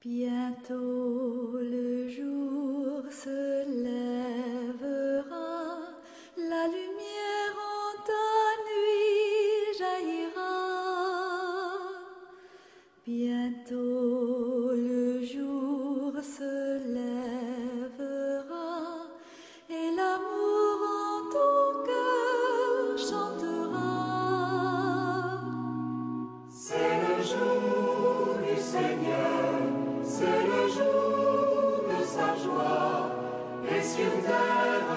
Bientôt le jour se lèvera, la lumière en ta nuit jaillira. Bientôt le jour se lèvera et l'amour en ton cœur chantera. C'est le jour du Seigneur, c'est le jour de sa joie, et sur terre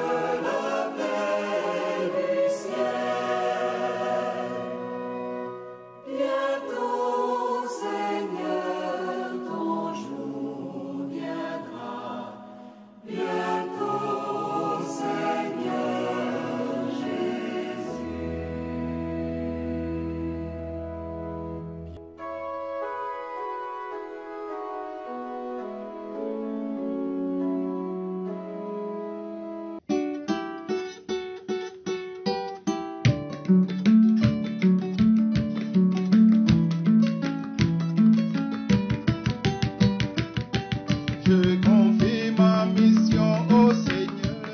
la paix du ciel. Bientôt, Seigneur, ton jour viendra. Bientôt, Seigneur Jésus. Je confie ma mission au Seigneur,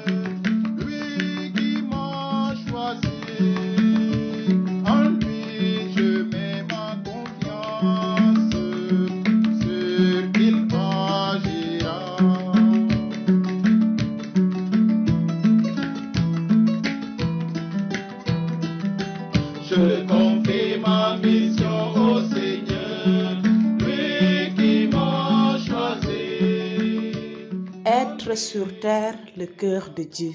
lui qui m'a choisi. En lui je mets ma confiance, sûr qu'il agira. Je confie ma mission au Seigneur, lui qui m'a choisi. Être sur terre le cœur de Dieu.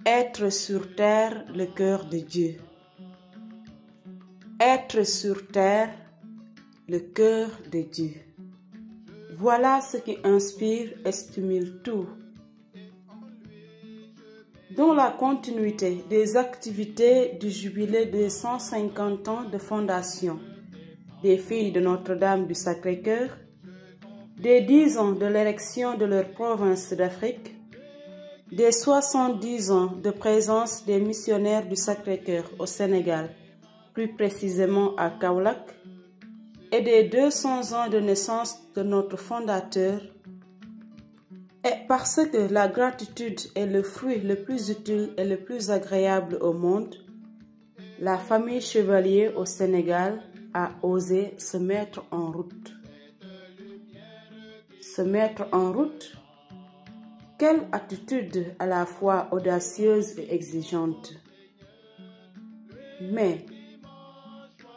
Être sur terre le cœur de Dieu. Être sur terre le cœur de Dieu. Voilà ce qui inspire et stimule tout. Dans la continuité des activités du jubilé des 150 ans de fondation des Filles de Notre-Dame du Sacré-Cœur, des 10 ans de l'érection de leur province d'Afrique, des 70 ans de présence des missionnaires du Sacré-Cœur au Sénégal, plus précisément à Kaolack, et des 200 ans de naissance de notre fondateur, et parce que la gratitude est le fruit le plus utile et le plus agréable au monde, la famille Chevalier au Sénégal a osé se mettre en route. Se mettre en route? Quelle attitude à la fois audacieuse et exigeante! Mais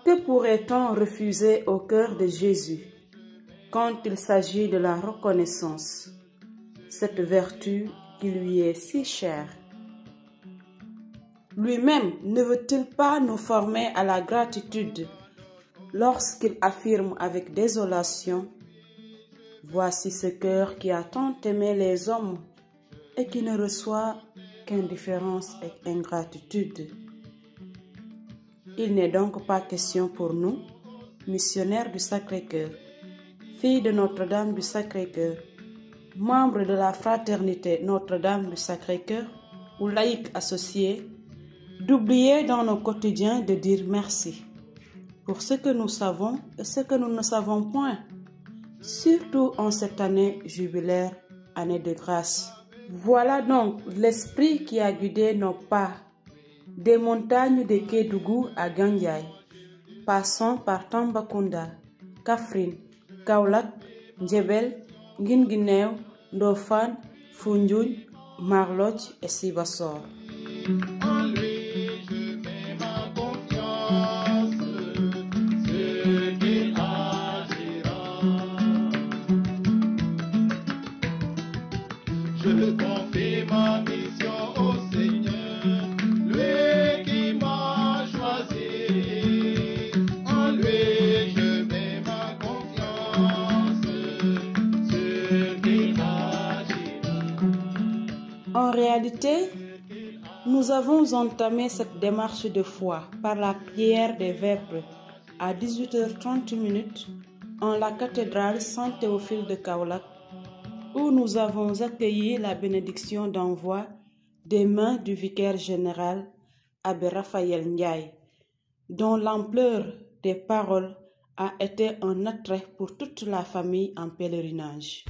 que pourrait-on refuser au cœur de Jésus quand il s'agit de la reconnaissance, cette vertu qui lui est si chère? Lui-même ne veut-il pas nous former à la gratitude lorsqu'il affirme avec désolation: voici ce cœur qui a tant aimé les hommes et qui ne reçoit qu'indifférence et ingratitude. Il n'est donc pas question pour nous, missionnaires du Sacré-Cœur, filles de Notre-Dame du Sacré-Cœur, membres de la fraternité Notre-Dame du Sacré-Cœur ou laïcs associés, d'oublier dans nos quotidiens de dire merci pour ce que nous savons et ce que nous ne savons point, surtout en cette année jubilaire, année de grâce. Voilà donc l'esprit qui a guidé nos pas, des montagnes de Kédougou à Gandiaye, passant par Tambacounda, Kaffrine, Kaolack, Djebel, Guinguinéo, Ndofane, Foundiougne, Marlodj et Sibassor. En lui je mets ma confiance, sûr qu'il agira. Je confie ma mission au Seigneur, lui qui m'a choisi. En lui je mets ma confiance, sûr qu'il agira. En réalité, nous avons entamé cette démarche de foi par la prière des Vêpres à 18h30 en la cathédrale Saint-Théophile de Kaolack, où nous avons accueilli la bénédiction d'envoi des mains du vicaire général Abbé Raphaël Ndiaye, dont l'ampleur des paroles a été un attrait pour toute la famille en pèlerinage.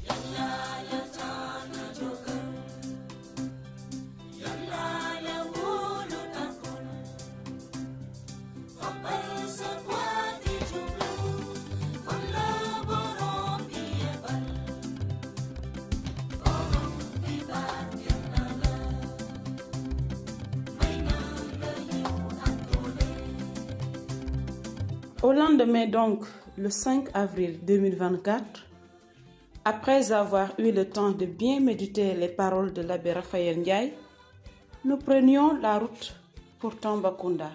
Au lendemain donc, le 5 avril 2024, après avoir eu le temps de bien méditer les paroles de l'abbé Raphaël Ndiaye, nous prenions la route pour Tambacounda.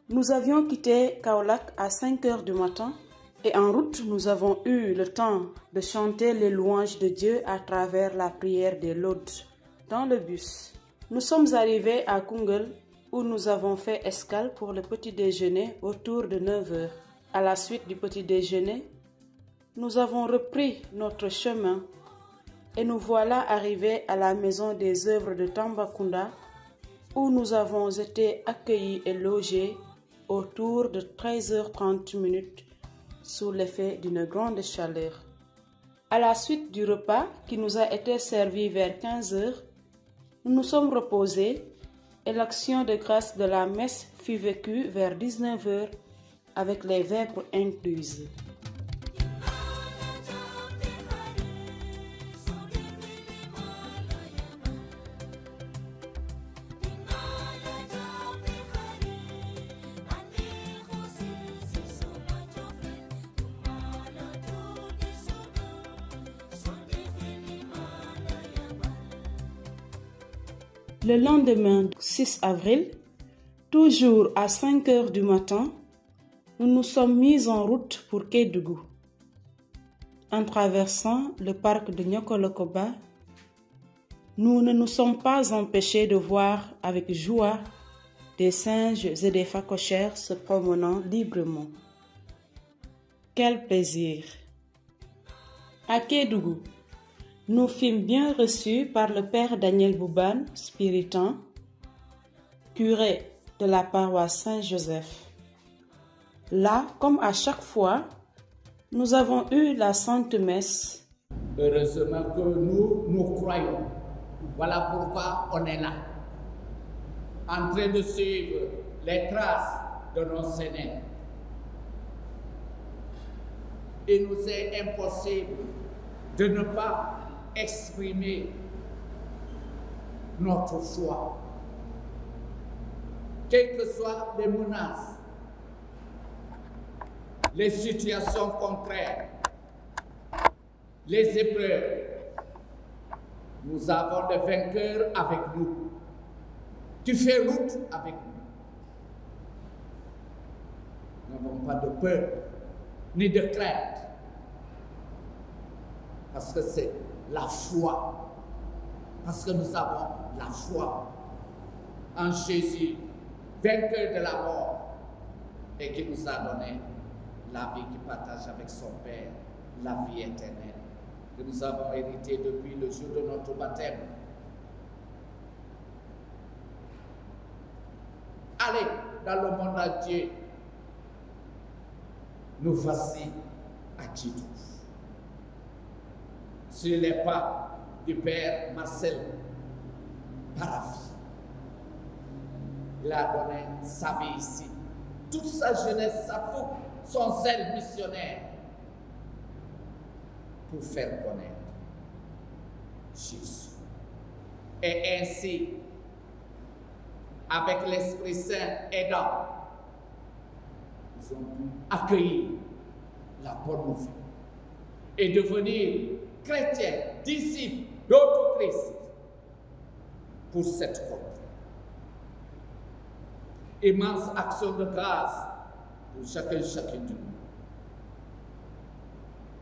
Nous avions quitté Kaolack à 5 heures du matin et en route, nous avons eu le temps de chanter les louanges de Dieu à travers la prière des laudes dans le bus. Nous sommes arrivés à Koungheul où nous avons fait escale pour le petit déjeuner autour de 9 heures. À la suite du petit déjeuner, nous avons repris notre chemin et nous voilà arrivés à la maison des œuvres de Tambacounda où nous avons été accueillis et logés autour de 13h30 sous l'effet d'une grande chaleur. À la suite du repas qui nous a été servi vers 15h, nous nous sommes reposés et l'action de grâce de la messe fut vécue vers 19h avec les vêpres incluses. Le lendemain, 6 avril, toujours à 5 heures du matin, nous nous sommes mis en route pour Kédougou. En traversant le parc de Nyokolokoba, nous ne nous sommes pas empêchés de voir avec joie des singes et des phacochères se promenant librement. Quel plaisir! À Kédougou, nous fûmes bien reçus par le père Daniel Bouban, spiritain, curé de la paroisse Saint-Joseph. Là, comme à chaque fois, nous avons eu la Sainte Messe. Heureusement que nous croyons. Voilà pourquoi on est là, en train de suivre les traces de nos aînés. Il nous est impossible de ne pas exprimer notre foi. Quelles que soient les menaces, les situations contraires, les épreuves, nous avons le vainqueur avec nous, qui fait route avec nous. Nous n'avons pas de peur, ni de crainte, parce que c'est la foi, parce que nous avons la foi en Jésus, vainqueur de la mort, et qui nous a donné la vie, qui partage avec son Père, la vie éternelle, que nous avons hérité depuis le jour de notre baptême. Allez dans le monde entier, nous voici à Kidou, sur les pas du Père Marcel Parafi. Il a donné sa vie ici, toute sa jeunesse, sa fougue, son zèle missionnaire pour faire connaître Jésus. Et ainsi, avec l'Esprit Saint aidant, nous avons pu accueillir la bonne nouvelle et devenir chrétiens, disciples d'autres Christ pour cette cause. Immense action de grâce pour chacun et chacune de nous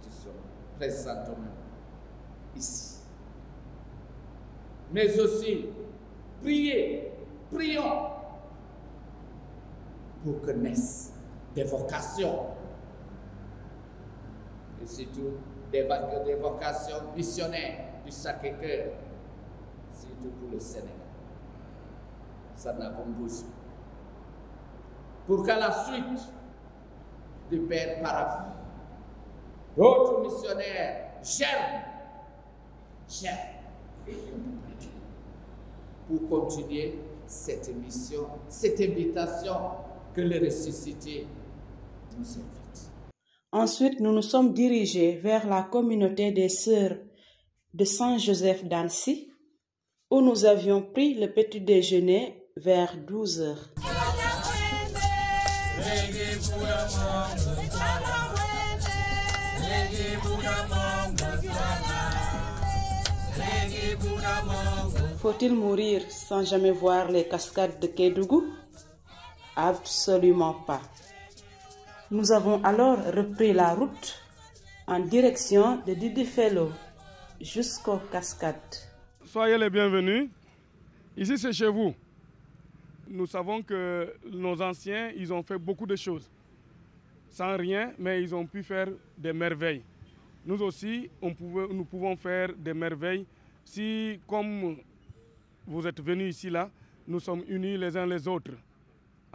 qui sont présentement ici. Mais aussi, prions pour que naissent des vocations, et surtout des vocations missionnaires du Sacré-Cœur, surtout pour le Sénégal. Ça n'a pas besoin. Pour qu'à la suite, du Père Parafi. D'autres missionnaires germent pour continuer cette mission, cette invitation que le ressuscité nous invite. Ensuite, nous nous sommes dirigés vers la communauté des sœurs de Saint-Joseph d'Annecy, où nous avions pris le petit déjeuner vers 12 heures. Faut-il mourir sans jamais voir les cascades de Kédougou? Absolument pas. Nous avons alors repris la route en direction de Didifelo jusqu'aux cascades. Soyez les bienvenus. Ici, c'est chez vous. Nous savons que nos anciens, ils ont fait beaucoup de choses. Sans rien, mais ils ont pu faire des merveilles. Nous aussi, nous pouvons faire des merveilles si, comme vous êtes venus ici, là, nous sommes unis les uns les autres.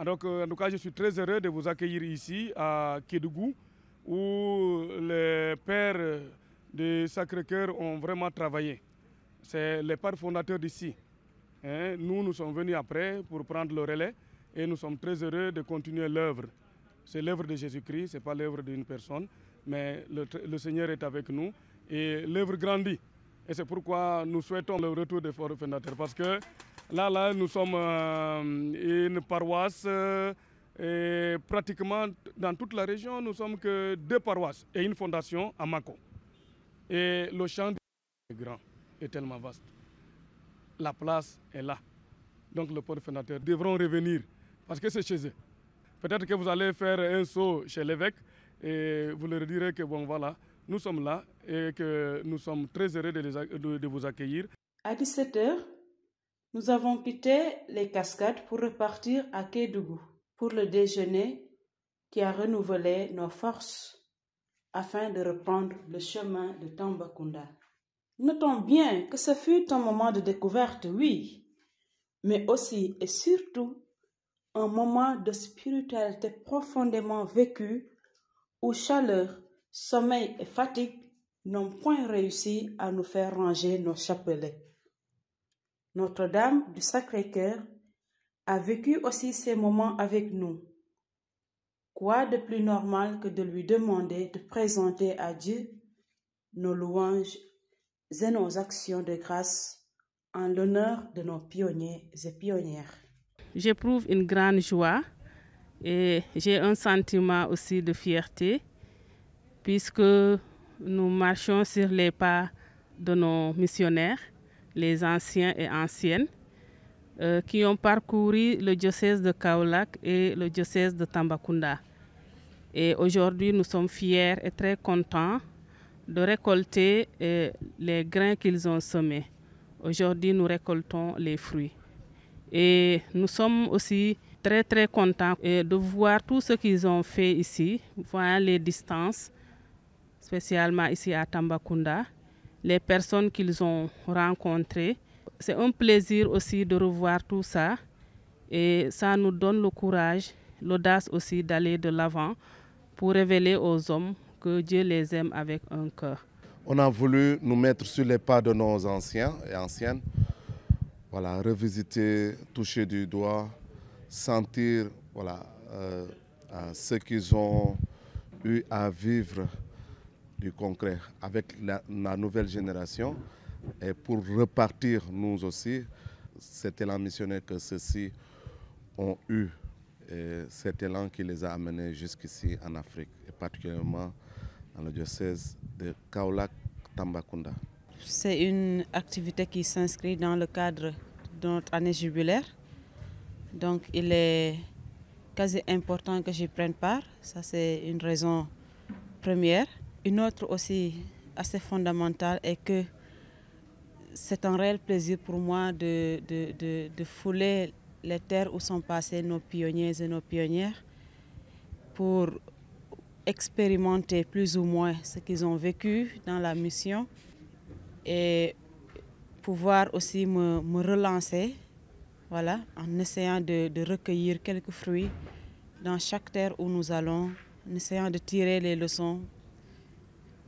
Donc, en tout cas, je suis très heureux de vous accueillir ici à Kédougou, où les pères du Sacré-Cœur ont vraiment travaillé. C'est les pères fondateurs d'ici. Nous sommes venus après pour prendre le relais et nous sommes très heureux de continuer l'œuvre. C'est l'œuvre de Jésus-Christ, ce n'est pas l'œuvre d'une personne, mais le Seigneur est avec nous et l'œuvre grandit. Et c'est pourquoi nous souhaitons le retour des forts fondateurs. Parce que là, nous sommes une paroisse et pratiquement dans toute la région, nous sommes que 2 paroisses et une fondation à Mako. Et le champ est grand et tellement vaste. La place est là. Donc les pères fondateurs devront revenir parce que c'est chez eux. Peut-être que vous allez faire un saut chez l'évêque et vous leur direz que bon voilà, nous sommes là et que nous sommes très heureux de vous accueillir. À 17 h, nous avons quitté les cascades pour repartir à Kédougou pour le déjeuner qui a renouvelé nos forces afin de reprendre le chemin de Tambacounda. Notons bien que ce fut un moment de découverte, oui, mais aussi et surtout un moment de spiritualité profondément vécue où chaleur, sommeil et fatigue n'ont point réussi à nous faire ranger nos chapelets. Notre-Dame du Sacré-Cœur a vécu aussi ces moments avec nous. Quoi de plus normal que de lui demander de présenter à Dieu nos louanges et nos actions de grâce en l'honneur de nos pionniers et pionnières. J'éprouve une grande joie et j'ai un sentiment aussi de fierté puisque nous marchons sur les pas de nos missionnaires, les anciens et anciennes, qui ont parcouru le diocèse de Kaolack et le diocèse de Tambacounda. Et aujourd'hui, nous sommes fiers et très contents de récolter les grains qu'ils ont semés. Aujourd'hui, nous récoltons les fruits. Et nous sommes aussi très contents de voir tout ce qu'ils ont fait ici, voir les distances, spécialement ici à Tambacounda, les personnes qu'ils ont rencontrées. C'est un plaisir aussi de revoir tout ça et ça nous donne le courage, l'audace aussi d'aller de l'avant pour révéler aux hommes que Dieu les aime avec un cœur. On a voulu nous mettre sur les pas de nos anciens et anciennes, voilà, revisiter, toucher du doigt, sentir voilà, ce qu'ils ont eu à vivre du concret avec la nouvelle génération et pour repartir nous aussi, cet élan missionnaire que ceux-ci ont eu, cet élan qui les a amenés jusqu'ici en Afrique et particulièrement dans le diocèse de Kaolack-Tambacounda. C'est une activité qui s'inscrit dans le cadre de notre année jubilaire. Donc il est quasi important que j'y prenne part. Ça c'est une raison première. Une autre aussi assez fondamentale est que c'est un réel plaisir pour moi de fouler les terres où sont passés nos pionniers et nos pionnières pour expérimenter plus ou moins ce qu'ils ont vécu dans la mission et pouvoir aussi me relancer, voilà, en essayant de recueillir quelques fruits dans chaque terre où nous allons en essayant de tirer les leçons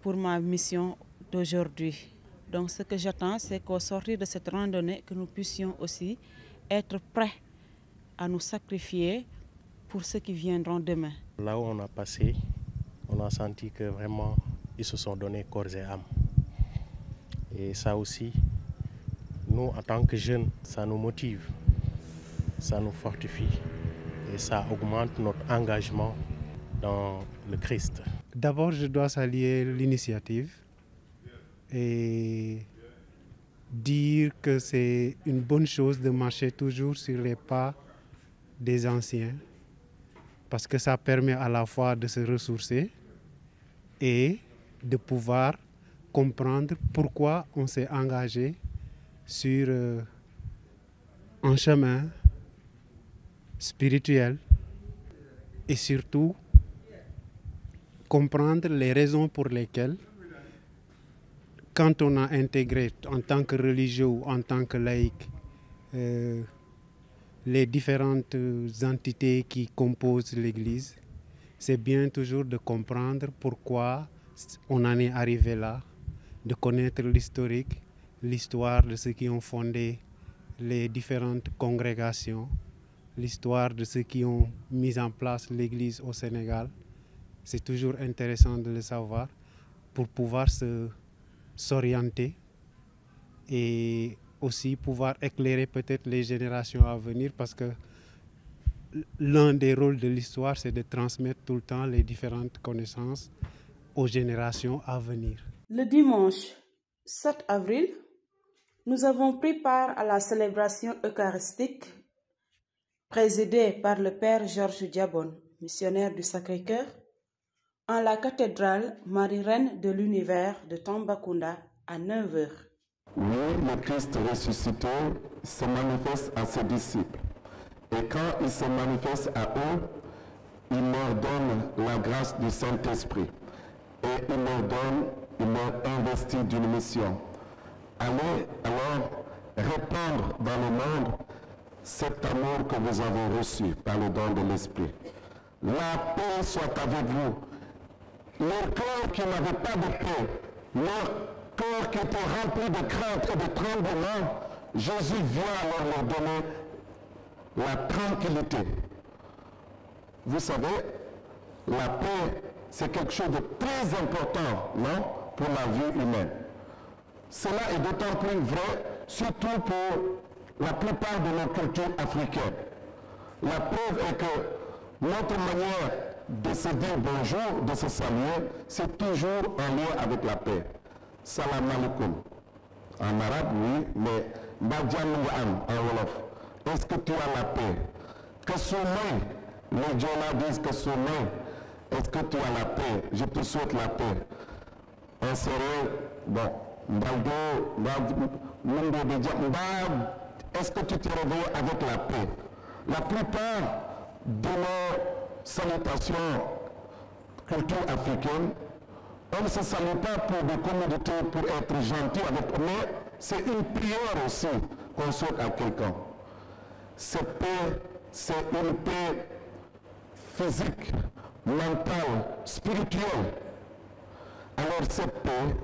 pour ma mission d'aujourd'hui. Donc ce que j'attends, c'est qu'au sortir de cette randonnée, que nous puissions aussi être prêts à nous sacrifier pour ceux qui viendront demain. Là où on a passé, on a senti que vraiment, ils se sont donnés corps et âme. Et ça aussi, nous, en tant que jeunes, ça nous motive, ça nous fortifie et ça augmente notre engagement dans le Christ. D'abord, je dois saluer l'initiative et dire que c'est une bonne chose de marcher toujours sur les pas des anciens, parce que ça permet à la fois de se ressourcer et de pouvoir comprendre pourquoi on s'est engagé sur un chemin spirituel et surtout comprendre les raisons pour lesquelles, quand on a intégré en tant que religieux ou en tant que laïc les différentes entités qui composent l'Église, c'est bien toujours de comprendre pourquoi on en est arrivé là, de connaître l'historique, l'histoire de ceux qui ont fondé les différentes congrégations, l'histoire de ceux qui ont mis en place l'Église au Sénégal. C'est toujours intéressant de le savoir pour pouvoir s'orienter et aussi pouvoir éclairer peut-être les générations à venir, parce que l'un des rôles de l'histoire, c'est de transmettre tout le temps les différentes connaissances aux générations à venir. Le dimanche 7 avril, nous avons pris part à la célébration eucharistique présidée par le Père Georges Diabon, missionnaire du Sacré-Cœur, en la cathédrale Marie-Reine de l'Univers de Tambacounda à 9h. Oui, le Christ ressuscité se manifeste à ses disciples. Et quand il se manifeste à eux, il leur donne la grâce du Saint-Esprit. Et il leur investit d'une mission. Allez alors répandre dans le monde cet amour que vous avez reçu par le don de l'Esprit. La paix soit avec vous. Leur cœur qui n'avait pas de paix, leur cœur qui était rempli de crainte et de tremblement, Jésus vient alors leur donner la tranquillité. Vous savez, la paix, c'est quelque chose de très important, non, pour la vie humaine. Cela est d'autant plus vrai, surtout pour la plupart de nos cultures africaines. La preuve est que notre manière de se dire bonjour, de se saluer, c'est toujours en lien avec la paix. Salam alaikum. En arabe, oui, mais Badjan en Wolof. Est-ce que tu as la paix? Que soumay, les Djola disent que soumay. Est-ce que tu as la paix? Je te souhaite la paix. En sérieux, bon, est-ce que tu te réveilles avec la paix? La plupart de nos salutations culture africaine, on ne se salue pas pour des commodités, pour être gentil avec eux, mais c'est une prière aussi qu'on souhaite à quelqu'un. Cette paix, c'est une paix physique, mentale, spirituelle. Alors cette paix,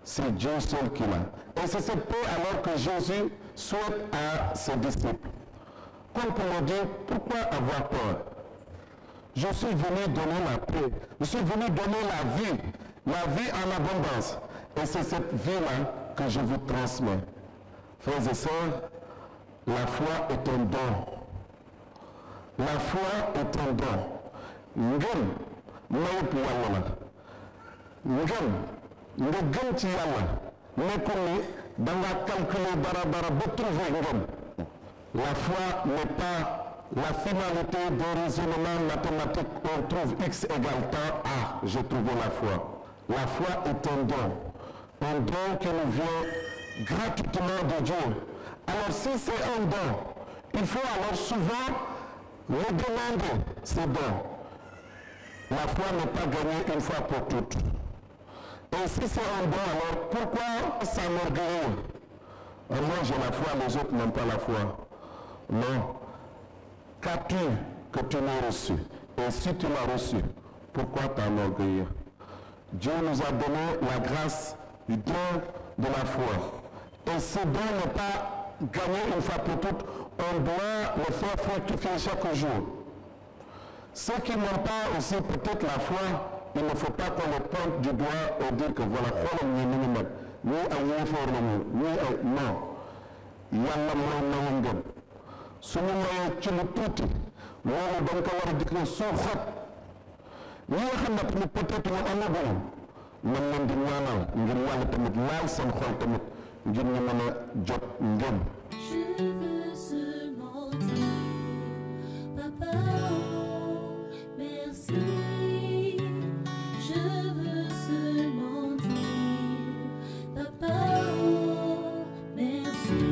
c'est Dieu seul qui l'a. Et c'est cette paix alors que Jésus souhaite à ses disciples. Comme pour leur dire, pourquoi avoir peur? Je suis venu donner la paix. Je suis venu donner la vie en abondance. Et c'est cette vie-là que je vous transmets. Frères et sœurs, la foi est un don. La foi est un don. Ngëm mayup Yàlla la. Ngëm nga gëm ci Yàlla nekkul ni da nga calculer dara ba trouver ngëm. La foi n'est pas la finalité d'un raisonnement mathématique où on trouve x égale temps. Ah, j'ai trouvé la foi. La foi est un don qui nous vient gratuitement de Dieu. Alors si c'est un don, il faut alors souvent le demander, ces dons. La foi n'est pas gagnée une fois pour toutes. Et si c'est un don, alors pourquoi s'enorgueillir? Moi j'ai la foi, les autres n'ont pas la foi. Non. Qu'as-tu que tu n'as reçu? Et si tu l'as reçu, pourquoi t'enorgueillir? Dieu nous a donné la grâce du don de la foi. Et ce don n'est pas gagné une fois pour toutes, on doit le faire fructifier chaque jour. Ceux qui n'ont pas aussi peut-être la foi, il ne faut pas qu'on le pointe du doigt et dire que voilà, non. Yàlla mooy nangu ngëm su ñu mayee ci lu tuuti loolu dañ ko war a dik ne suuxat ñi nga xam ne tamit peut-être ñu amaguñ mën leen di ñaanal ngir yàlla tamit laal seen xol tamit ngir ñu mën a jot ngëm. Je veux seulement dire, Papa, merci. Je veux seulement dire, Papa, merci.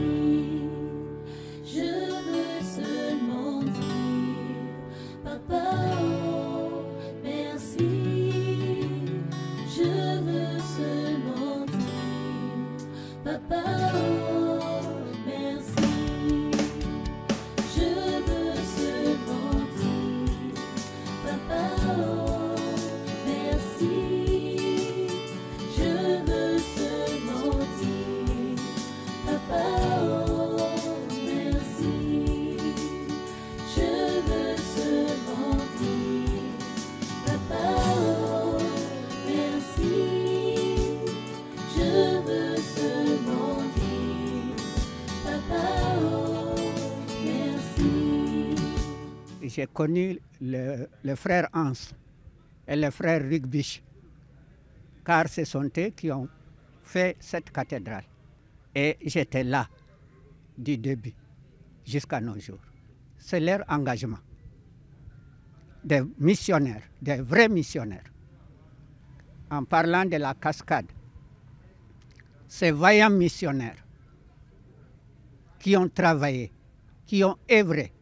Je veux seulement dire, Papa, merci. Je veux seulement dire, Papa, merci. Je veux seulement dire, Papa, merci. Je veux seulement dire, Papa, merci. Je veux seulement dire, Papa, merci. Je veux seulement dire, Papa, merci. J'ai connu le frère Hans et le frère Rugbich, car ce sont eux qui ont fait cette cathédrale. Et j'étais là du début jusqu'à nos jours. C'est leur engagement. Des missionnaires, des vrais missionnaires. En parlant de la cascade, ces vaillants missionnaires qui ont travaillé, qui ont œuvré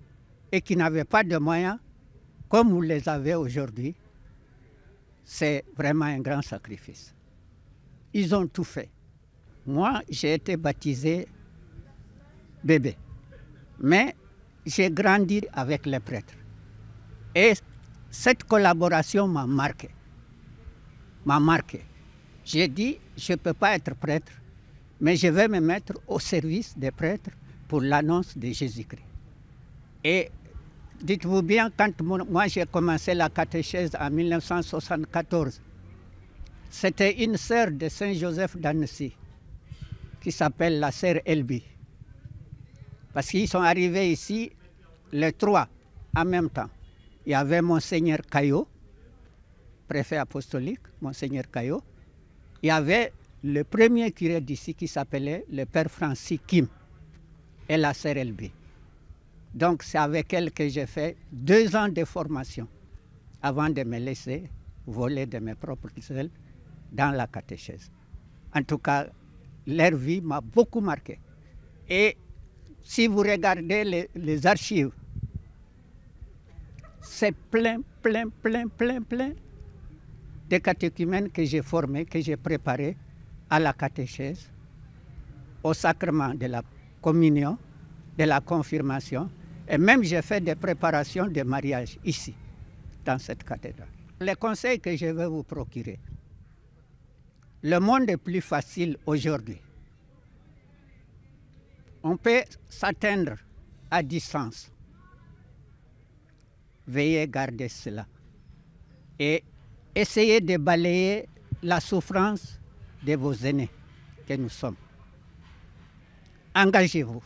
et qui n'avaient pas de moyens, comme vous les avez aujourd'hui, c'est vraiment un grand sacrifice. Ils ont tout fait. Moi, j'ai été baptisé bébé, mais j'ai grandi avec les prêtres. Et cette collaboration m'a marqué. J'ai dit, je ne peux pas être prêtre, mais je vais me mettre au service des prêtres pour l'annonce de Jésus-Christ. Et dites-vous bien, quand moi j'ai commencé la catéchèse en 1974, c'était une sœur de Saint-Joseph d'Annecy qui s'appelle la sœur Elbi. Parce qu'ils sont arrivés ici, les trois, en même temps. Il y avait Monseigneur Caillot, préfet apostolique, Monseigneur Caillot. Il y avait le premier curé d'ici qui s'appelait le Père Francis Kim et la sœur Elbi. Donc c'est avec elle que j'ai fait 2 ans de formation avant de me laisser voler de mes propres ailes dans la catéchèse. En tout cas, leur vie m'a beaucoup marqué. Et si vous regardez les archives, c'est plein de catéchumènes que j'ai formés, que j'ai préparés à la catéchèse, au sacrement de la communion, de la confirmation, et même j'ai fait des préparations de mariage ici, dans cette cathédrale. Les conseils que je vais vous procurer. Le monde est plus facile aujourd'hui. On peut s'atteindre à distance. Veuillez garder cela. Et essayez de balayer la souffrance de vos aînés que nous sommes. Engagez-vous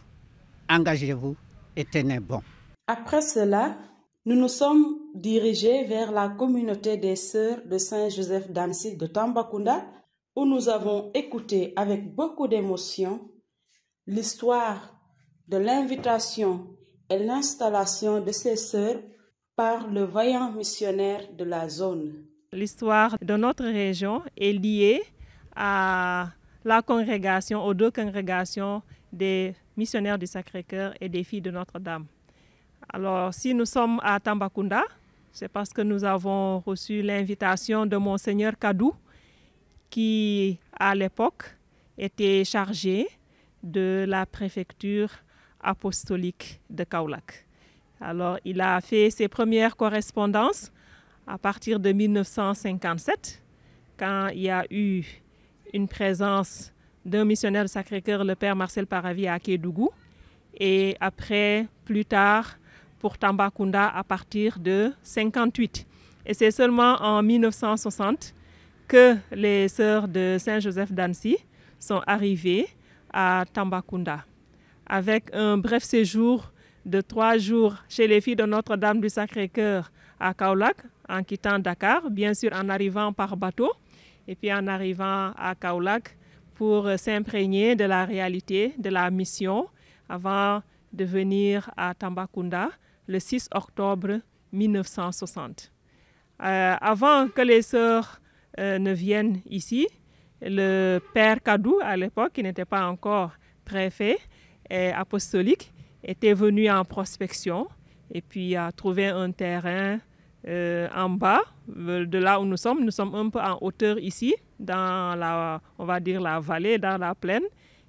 et tenez bon. Après cela, nous nous sommes dirigés vers la communauté des sœurs de Saint-Joseph d'Annecy de Tambacounda, où nous avons écouté avec beaucoup d'émotion l'histoire de l'invitation et l'installation de ces sœurs par le vaillant missionnaire de la zone. L'histoire de notre région est liée à la congrégation, aux 2 congrégations des missionnaires du Sacré-Cœur et des filles de Notre-Dame. Alors, si nous sommes à Tambacounda, c'est parce que nous avons reçu l'invitation de Monseigneur Kadou, qui, à l'époque, était chargé de la préfecture apostolique de Kaolack. Alors, il a fait ses premières correspondances à partir de 1957, quand il y a eu une présence d'un missionnaire du Sacré-Cœur, le père Marcel Paravi à Kédougou, et après, plus tard, pour Tambacounda à partir de 1958. Et c'est seulement en 1960 que les sœurs de Saint-Joseph d'Annecy sont arrivées à Tambacounda, avec un bref séjour de 3 jours chez les filles de Notre-Dame du Sacré-Cœur à Kaolack, en quittant Dakar, bien sûr en arrivant par bateau, et puis en arrivant à Kaolack pour s'imprégner de la réalité de la mission avant de venir à Tambacounda le 6 octobre 1960. Avant que les sœurs ne viennent ici, le père Kadou, à l'époque, qui n'était pas encore préfet apostolique, était venu en prospection et puis a trouvé un terrain en bas de là où nous sommes. Nous sommes un peu en hauteur ici, dans la, on va dire la vallée, dans la plaine.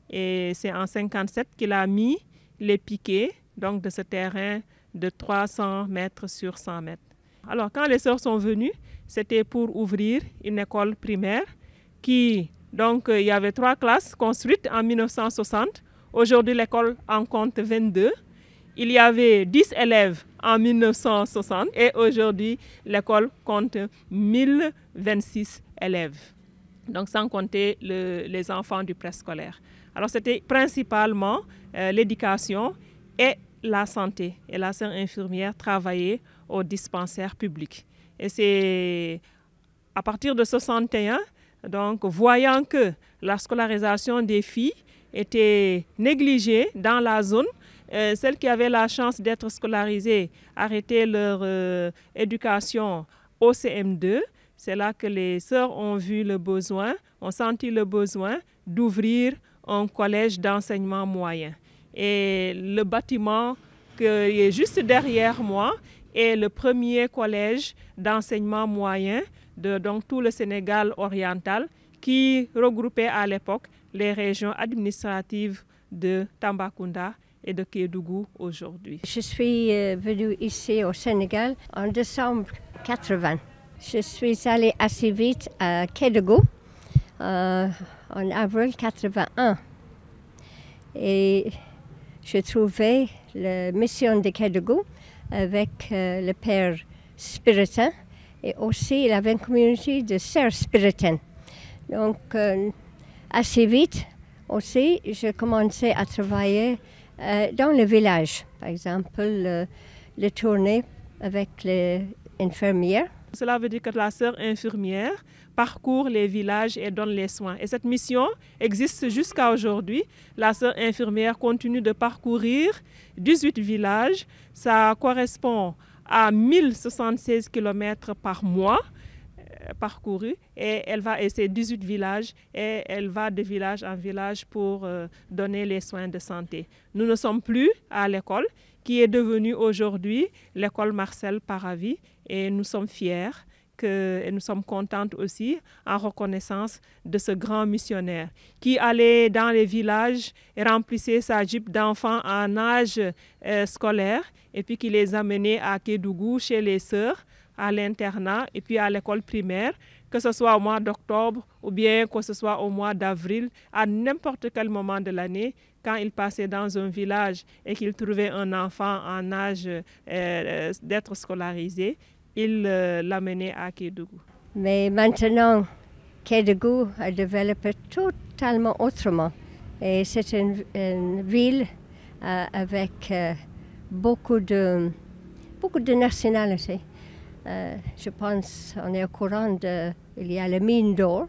Et c'est en 1957 qu'il a mis les piquets donc, de ce terrain de 300 mètres sur 100 mètres. Alors, quand les sœurs sont venues, c'était pour ouvrir une école primaire qui, donc, il y avait 3 classes construites en 1960. Aujourd'hui, l'école en compte 22. Il y avait 10 élèves en 1960 et aujourd'hui, l'école compte 1026 élèves. Donc, sans compter les enfants du préscolaire. Alors, c'était principalement l'éducation et la santé. Et la sœur infirmière travaillait au dispensaire public. Et c'est à partir de 1961, donc, voyant que la scolarisation des filles était négligée dans la zone, celles qui avaient la chance d'être scolarisées arrêtaient leur éducation au CM2. C'est là que les sœurs ont vu le besoin, ont senti le besoin d'ouvrir un collège d'enseignement moyen. Et le bâtiment qui est juste derrière moi est le premier collège d'enseignement moyen de donc, tout le Sénégal oriental qui regroupait à l'époque les régions administratives de Tambacounda et de Kédougou aujourd'hui. Je suis venue ici au Sénégal en décembre 80. Je suis allée assez vite à Kédougou en avril 81. Et je trouvais la mission de Kédougou avec le père Spiritain et aussi il avait une communauté de sœurs spiritaines. Donc assez vite aussi, je commençais à travailler dans le village. Par exemple, le tournée avec les infirmières. Cela veut dire que la sœur infirmière parcourt les villages et donne les soins. Et cette mission existe jusqu'à aujourd'hui. La sœur infirmière continue de parcourir 18 villages. Ça correspond à 1076 km par mois parcourus. Et elle va à ces 18 villages et elle va de village en village pour donner les soins de santé. Nous ne sommes plus à l'école qui est devenue aujourd'hui l'école Marcel Paravi et nous sommes fiers et nous sommes contentes aussi en reconnaissance de ce grand missionnaire qui allait dans les villages et remplissait sa jeep d'enfants en âge scolaire et puis qui les amenait à Kédougou chez les sœurs, à l'internat et puis à l'école primaire, que ce soit au mois d'octobre ou bien que ce soit au mois d'avril, à n'importe quel moment de l'année, quand il passait dans un village et qu'il trouvait un enfant en âge d'être scolarisé, il l'amenait à Kédougou. Mais maintenant, Kédougou a développé totalement autrement. Et c'est une ville avec beaucoup de nationalités. Je pense qu'on est au courant il y a la mine d'or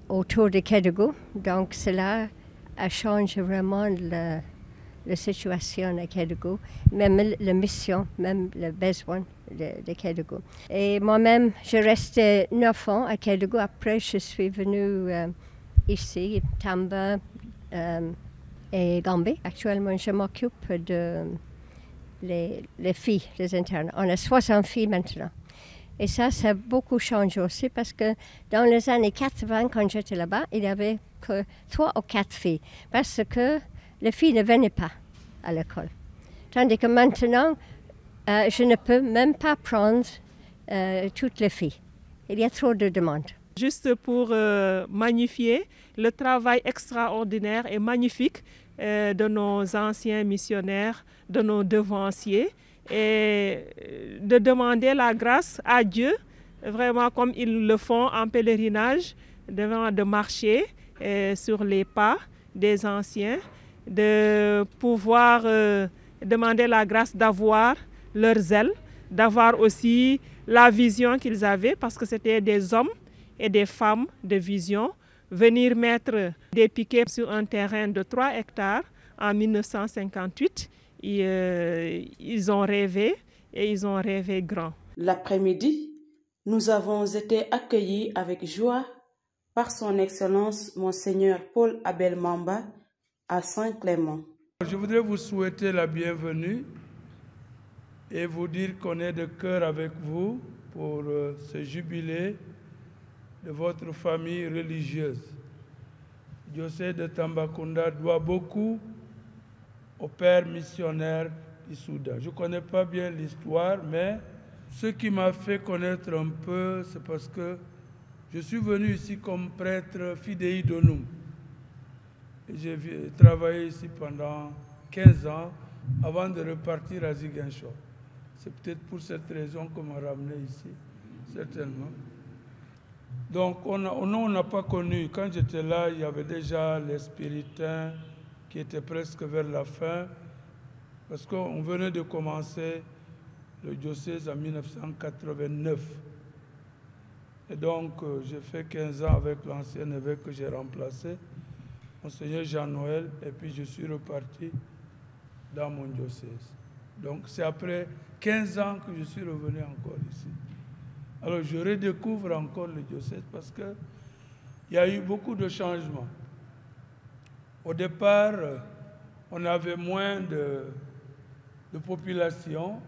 autour de Kédougou. Donc cela a changé vraiment la situation à Kédougou, même la mission, même le besoin de Kédougou. Et moi-même, je restais 9 ans à Kédougou. Après, je suis venue ici, Tamba et Gambie. Actuellement, je m'occupe de les filles des internes. On a 60 filles maintenant. Et ça a beaucoup changé aussi parce que dans les années 80, quand j'étais là-bas, il n'y avait que 3 ou 4 filles parce que les filles ne venaient pas à l'école. Tandis que maintenant, je ne peux même pas prendre toutes les filles. Il y a trop de demandes. Juste pour magnifier le travail extraordinaire et magnifique de nos anciens missionnaires, de nos devanciers, et de demander la grâce à Dieu, vraiment comme ils le font en pèlerinage, de marcher sur les pas des anciens, de pouvoir demander la grâce d'avoir leur zèle, d'avoir aussi la vision qu'ils avaient, parce que c'était des hommes et des femmes de vision, venir mettre des piquets sur un terrain de 3 hectares en 1958. Ils ont rêvé et ils ont rêvé grand. L'après-midi, nous avons été accueillis avec joie par son Excellence Monseigneur Paul Abel Mamba à Saint-Clément. Je voudrais vous souhaiter la bienvenue et vous dire qu'on est de cœur avec vous pour ce jubilé de votre famille religieuse. Le diocèse de Tambacounda doit beaucoup au père missionnaire du Soudan. Je ne connais pas bien l'histoire, mais ce qui m'a fait connaître un peu, c'est parce que je suis venu ici comme prêtre fidei donum. J'ai travaillé ici pendant 15 ans avant de repartir à Ziguinchor. C'est peut-être pour cette raison qu'on m'a ramené ici, certainement. Donc on n'a pas connu, quand j'étais là, il y avait déjà les spiritains qui étaient presque vers la fin, parce qu'on venait de commencer le diocèse en 1989. Et donc j'ai fait 15 ans avec l'ancien évêque que j'ai remplacé, Monseigneur Jean-Noël, et puis je suis reparti dans mon diocèse. Donc c'est après 15 ans que je suis revenu encore ici. Alors je redécouvre encore le diocèse parce qu'il y a eu beaucoup de changements. Au départ, on avait moins de population,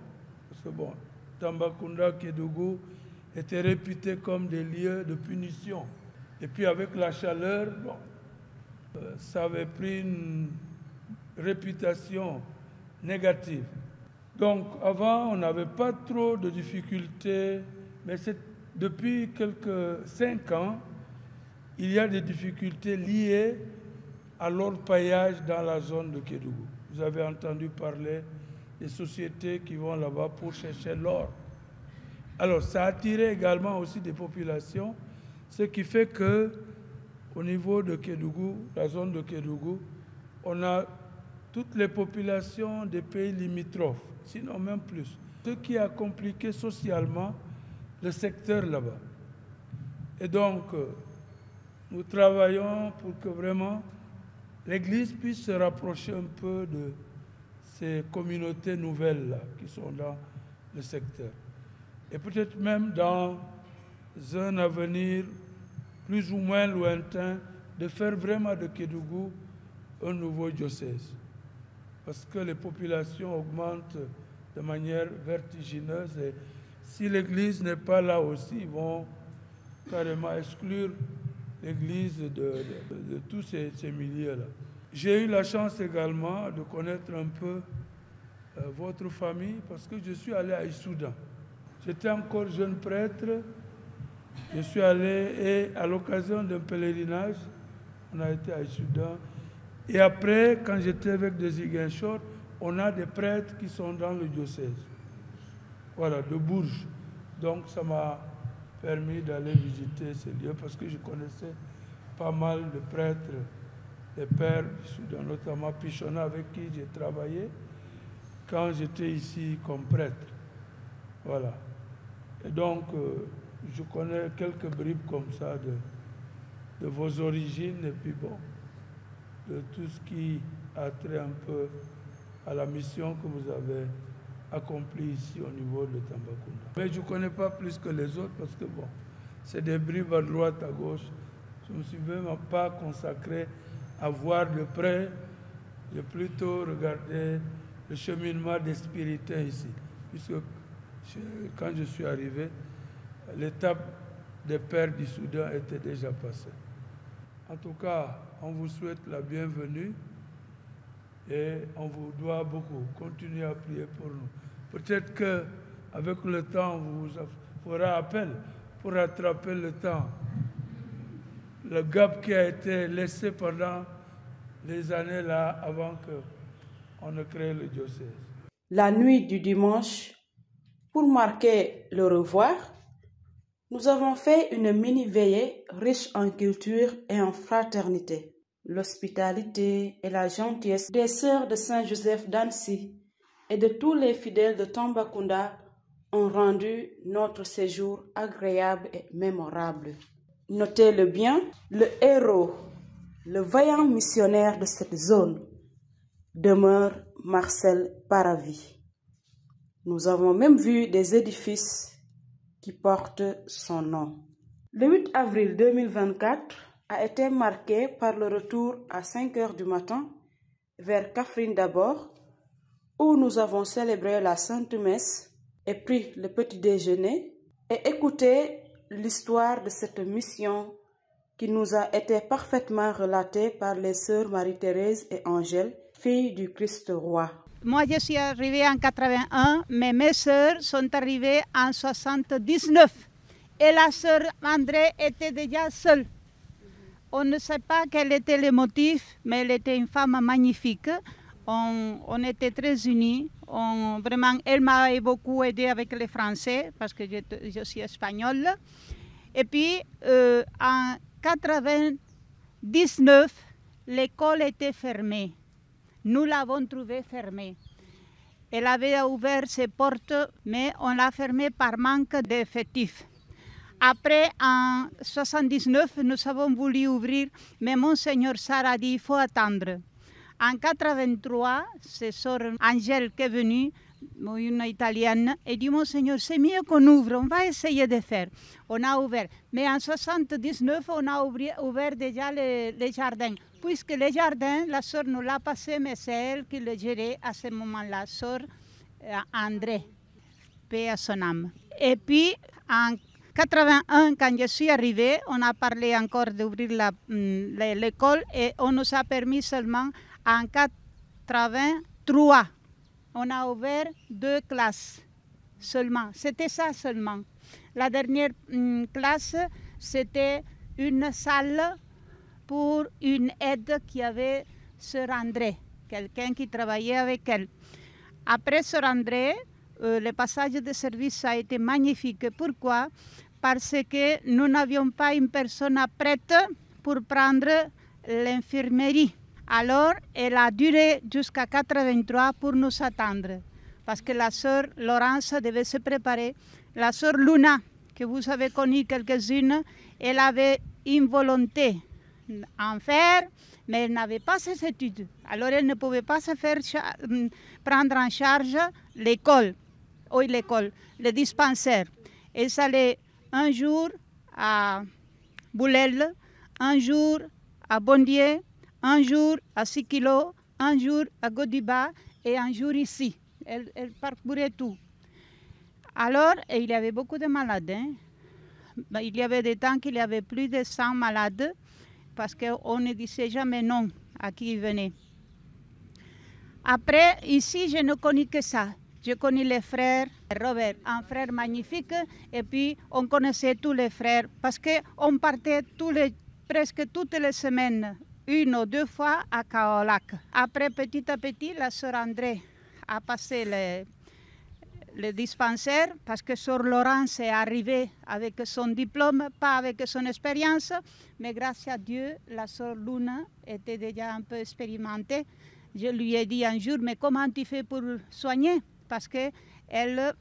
parce que bon, Tambacounda, Kédougou étaient réputés comme des lieux de punition. Et puis avec la chaleur, bon, ça avait pris une réputation négative. Donc avant, on n'avait pas trop de difficultés, mais depuis quelques 5 ans, il y a des difficultés liées à l'orpaillage dans la zone de Kédougou. Vous avez entendu parler des sociétés qui vont là-bas pour chercher l'or. Alors ça a attiré également aussi des populations, ce qui fait que au niveau de Kédougou, la zone de Kédougou, on a toutes les populations des pays limitrophes, sinon même plus. Ce qui a compliqué socialement le secteur là-bas. Et donc, nous travaillons pour que vraiment l'Église puisse se rapprocher un peu de ces communautés nouvelles-là qui sont dans le secteur. Et peut-être même dans un avenir plus ou moins lointain, de faire vraiment de Kédougou un nouveau diocèse. Parce que les populations augmentent de manière vertigineuse et si l'Église n'est pas là aussi, ils vont carrément exclure l'Église de tous ces milieux-là. J'ai eu la chance également de connaître un peu votre famille parce que je suis allé à Issoudun. J'étais encore jeune prêtre, je suis allé et à l'occasion d'un pèlerinage, on a été à Issoudun. Et après, quand j'étais avec de Ziguinchor, on a des prêtres qui sont dans le diocèse. Voilà, de Bourges. Donc ça m'a permis d'aller visiter ces lieux parce que je connaissais pas mal de prêtres, des pères du Soudan, notamment Pichona avec qui j'ai travaillé quand j'étais ici comme prêtre. Voilà. Et donc, je connais quelques bribes comme ça de vos origines et puis bon, de tout ce qui a trait un peu à la mission que vous avez accomplie ici au niveau de Tambacounda. Mais je ne connais pas plus que les autres parce que bon, c'est des bribes à droite, à gauche. Je ne me suis même pas consacré à voir de près. J'ai plutôt regardé le cheminement des spiritains ici. Puisque quand je suis arrivé, l'étape des pères du Soudan était déjà passée. En tout cas, on vous souhaite la bienvenue et on vous doit beaucoup. Continuez à prier pour nous. Peut-être qu'avec le temps, vous fera appel pour rattraper le temps, le gap qui a été laissé pendant les années là avant qu'on ne crée le diocèse. La nuit du dimanche, pour marquer le revoir, nous avons fait une mini-veillée riche en culture et en fraternité. L'hospitalité et la gentillesse des sœurs de Saint-Joseph d'Annecy et de tous les fidèles de Tambacounda ont rendu notre séjour agréable et mémorable. Notez-le bien, le héros, le vaillant missionnaire de cette zone demeure Marcel Paravi. Nous avons même vu des édifices qui portent son nom. Le 8 avril 2024 a été marqué par le retour à 5 heures du matin vers Kaffrine d'abord, où nous avons célébré la Sainte Messe et pris le petit déjeuner et écouté l'histoire de cette mission qui nous a été parfaitement relatée par les sœurs Marie-Thérèse et Angèle, filles du Christ roi. Moi, je suis arrivée en 81, mais mes sœurs sont arrivées en 79. Et la sœur André était déjà seule. On ne sait pas quel était le motif, mais elle était une femme magnifique. On était très unis. Vraiment, elle m'a beaucoup aidé avec les Français, parce que je suis espagnole. Et puis, en 99, l'école était fermée. Nous l'avons trouvée fermée. Elle avait ouvert ses portes, mais on l'a fermée par manque d'effectifs. Après, en 79, nous avons voulu ouvrir, mais Monseigneur Sarr a dit il faut attendre. En 83, c'est sœur Angèle qui est venue, une italienne, et dit Monseigneur, c'est mieux qu'on ouvre, on va essayer de faire. On a ouvert. Mais en 79, on a ouvert déjà les jardins. Puisque les jardins, la sœur nous l'a passé, mais c'est elle qui le gérait à ce moment-là, sœur André, paix à son âme. Et puis, en 81, quand je suis arrivée, on a parlé encore d'ouvrir l'école et on nous a permis seulement en 83. On a ouvert 2 classes seulement. C'était ça seulement. La dernière classe, c'était une salle pour une aide qui avait Sœur André, quelqu'un qui travaillait avec elle. Après Sœur André, le passage de service a été magnifique. Pourquoi? Parce que nous n'avions pas une personne prête pour prendre l'infirmerie. Alors, elle a duré jusqu'à 83 pour nous attendre. Parce que la sœur Laurence devait se préparer. La sœur Luna, que vous avez connue quelques-unes, elle avait une volonté en faire, mais elle n'avait pas ses études. Alors, elle ne pouvait pas se faire prendre en charge l'école, le dispensaire. Elle allait un jour à Boulel, un jour à Bondier, un jour à Sikilo, un jour à Godiba et un jour ici. Elle parcourait tout. Alors, il y avait beaucoup de malades. Hein? Il y avait des temps qu'il y avait plus de 100 malades parce qu'on ne disait jamais non à qui il venait. Après, ici, je ne connais que ça. Je connais les frères Robert, un frère magnifique, et puis on connaissait tous les frères parce qu'on partait presque toutes les semaines, 1 ou 2 fois à Kaolack. Après, petit à petit, la sœur André a passé le dispensaire parce que sœur Laurence est arrivée avec son diplôme, pas avec son expérience, mais grâce à Dieu, la sœur Luna était déjà un peu expérimentée. Je lui ai dit un jour, mais comment tu fais pour soigner? Parce qu'elle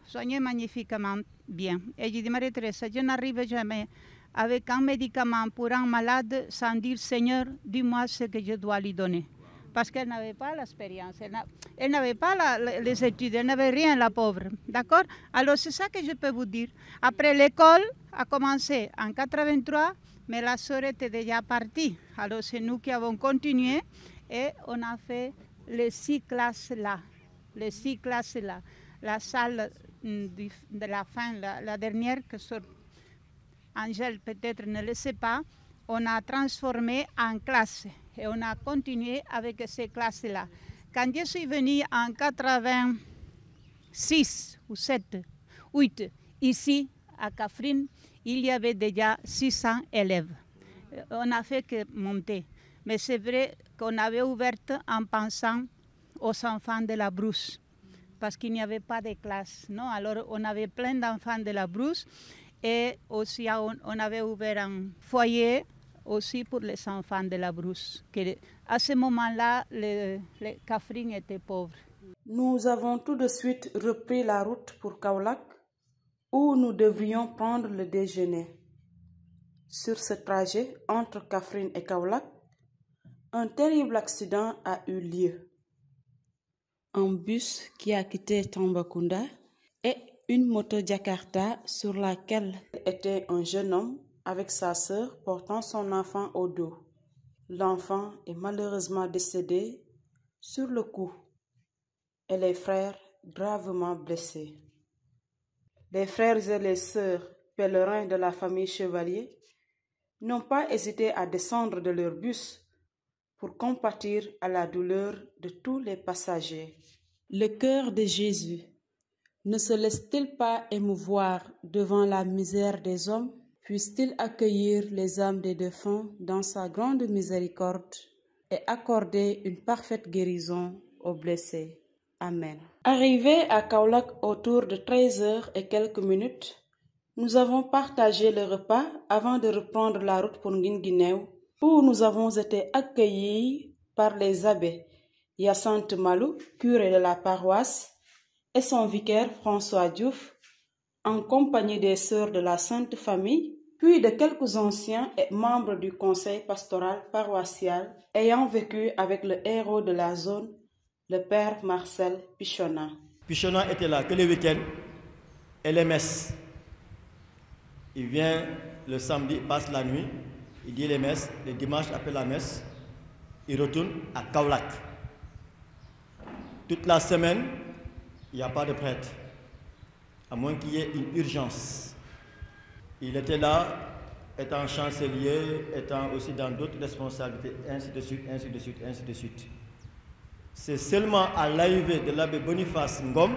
soignait magnifiquement bien. Et j'ai dit, Marie-Thérèse, je n'arrive jamais avec un médicament pour un malade sans dire, Seigneur, dis-moi ce que je dois lui donner. Parce qu'elle n'avait pas l'expérience, elle n'avait pas les études, elle n'avait rien, la pauvre. D'accord? Alors c'est ça que je peux vous dire. Après, l'école a commencé en 83, mais la sœur était déjà partie. Alors c'est nous qui avons continué et on a fait les 6 classes là. Les 6 classes là. La salle de la fin, la dernière, que sœur Angèle peut-être ne le sait pas, on a transformé en classe et on a continué avec ces classes-là. Quand je suis venue en 86 ou 7, 8, ici, à Kaffrine, il y avait déjà 600 élèves. On n'a fait que monter. Mais c'est vrai qu'on avait ouvert en pensant aux enfants de la brousse, parce qu'il n'y avait pas de classe. Non? Alors, on avait plein d'enfants de la brousse et aussi on avait ouvert un foyer aussi pour les enfants de la brousse. À ce moment-là, les Kaffrine étaient pauvres. Nous avons tout de suite repris la route pour Kaolack, où nous devrions prendre le déjeuner. Sur ce trajet entre Kaffrine et Kaolack, un terrible accident a eu lieu. Un bus qui a quitté Tambacounda et une moto Jakarta sur laquelle était un jeune homme avec sa sœur portant son enfant au dos. L'enfant est malheureusement décédé sur le coup et les frères gravement blessés. Les frères et les sœurs pèlerins de la famille Chevalier n'ont pas hésité à descendre de leur bus pour compatir à la douleur de tous les passagers. Le cœur de Jésus ne se laisse-t-il pas émouvoir devant la misère des hommes? Puisse-t-il accueillir les âmes des défunts dans sa grande miséricorde et accorder une parfaite guérison aux blessés. Amen. Arrivés à Kaolack autour de 13h et quelques minutes, nous avons partagé le repas avant de reprendre la route pour Guinguinéo, où nous avons été accueillis par les abbés Hyacinthe Malou, curé de la paroisse, et son vicaire François Diouf, en compagnie des sœurs de la Sainte Famille, puis de quelques anciens et membres du conseil pastoral paroissial ayant vécu avec le héros de la zone, le père Marcel Pichonna. Pichonna était là que le week-end et les messes. Il vient le samedi, il passe la nuit, il dit les messes, le dimanche après la messe, il retourne à Kaolack. Toute la semaine, il n'y a pas de prêtre, à moins qu'il y ait une urgence. Il était là, étant chancelier, étant aussi dans d'autres responsabilités, ainsi de suite, ainsi de suite, ainsi de suite. C'est seulement à l'arrivée de l'abbé Boniface Ngom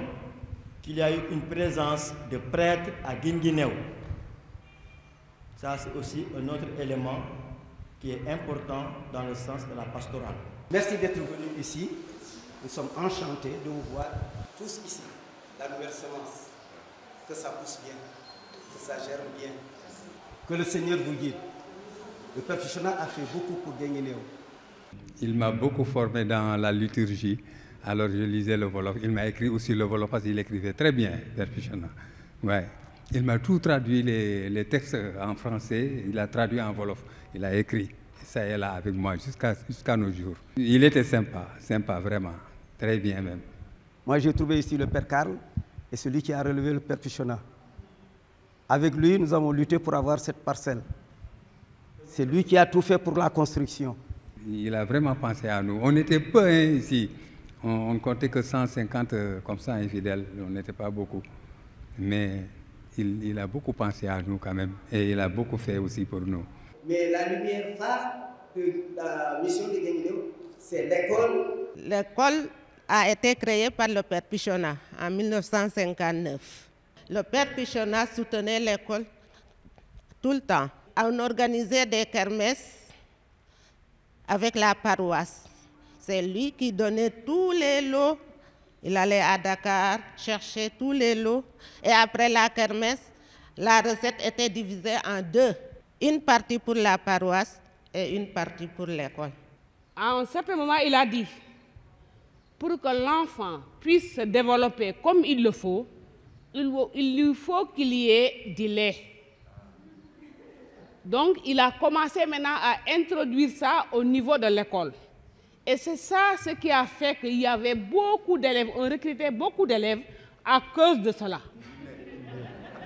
qu'il y a eu une présence de prêtres à Guinguinéo. Ça, c'est aussi un autre élément qui est important dans le sens de la pastorale. Merci d'être venus ici. Nous sommes enchantés de vous voir tous ici. La nouvelle semence, que ça pousse bien, que ça germe bien. Que le Seigneur vous guide. Le Père Pichonna a fait beaucoup pour Guinguinéo. Il m'a beaucoup formé dans la liturgie. Alors je lisais le Wolof. Il m'a écrit aussi le Wolof parce qu'il écrivait très bien, Père Pichonna. Ouais. Il m'a tout traduit, les textes en français, il a traduit en Wolof. Il a écrit. Ça est là avec moi jusqu'à nos jours. Il était sympa vraiment. Très bien même. Moi j'ai trouvé ici le Père Karl et celui qui a relevé le Père Pichonna. Avec lui, nous avons lutté pour avoir cette parcelle. C'est lui qui a tout fait pour la construction. Il a vraiment pensé à nous. On était peu ici. On ne comptait que 150 comme ça infidèles. On n'était pas beaucoup. Mais il a beaucoup pensé à nous quand même. Et il a beaucoup fait aussi pour nous. Mais la lumière phare de la mission de Guinguinéo, c'est l'école. L'école a été créée par le Père Pichonna en 1959. Le Père Pichonna soutenait l'école tout le temps. On organisait des kermesses avec la paroisse. C'est lui qui donnait tous les lots. Il allait à Dakar chercher tous les lots. Et après la kermesse, la recette était divisée en deux. Une partie pour la paroisse et une partie pour l'école. À un certain moment, il a dit, pour que l'enfant puisse se développer comme il le faut, il lui faut qu'il y ait du lait. Donc, il a commencé maintenant à introduire ça au niveau de l'école. Et c'est ça ce qui a fait qu'il y avait beaucoup d'élèves, on recrutait beaucoup d'élèves à cause de cela.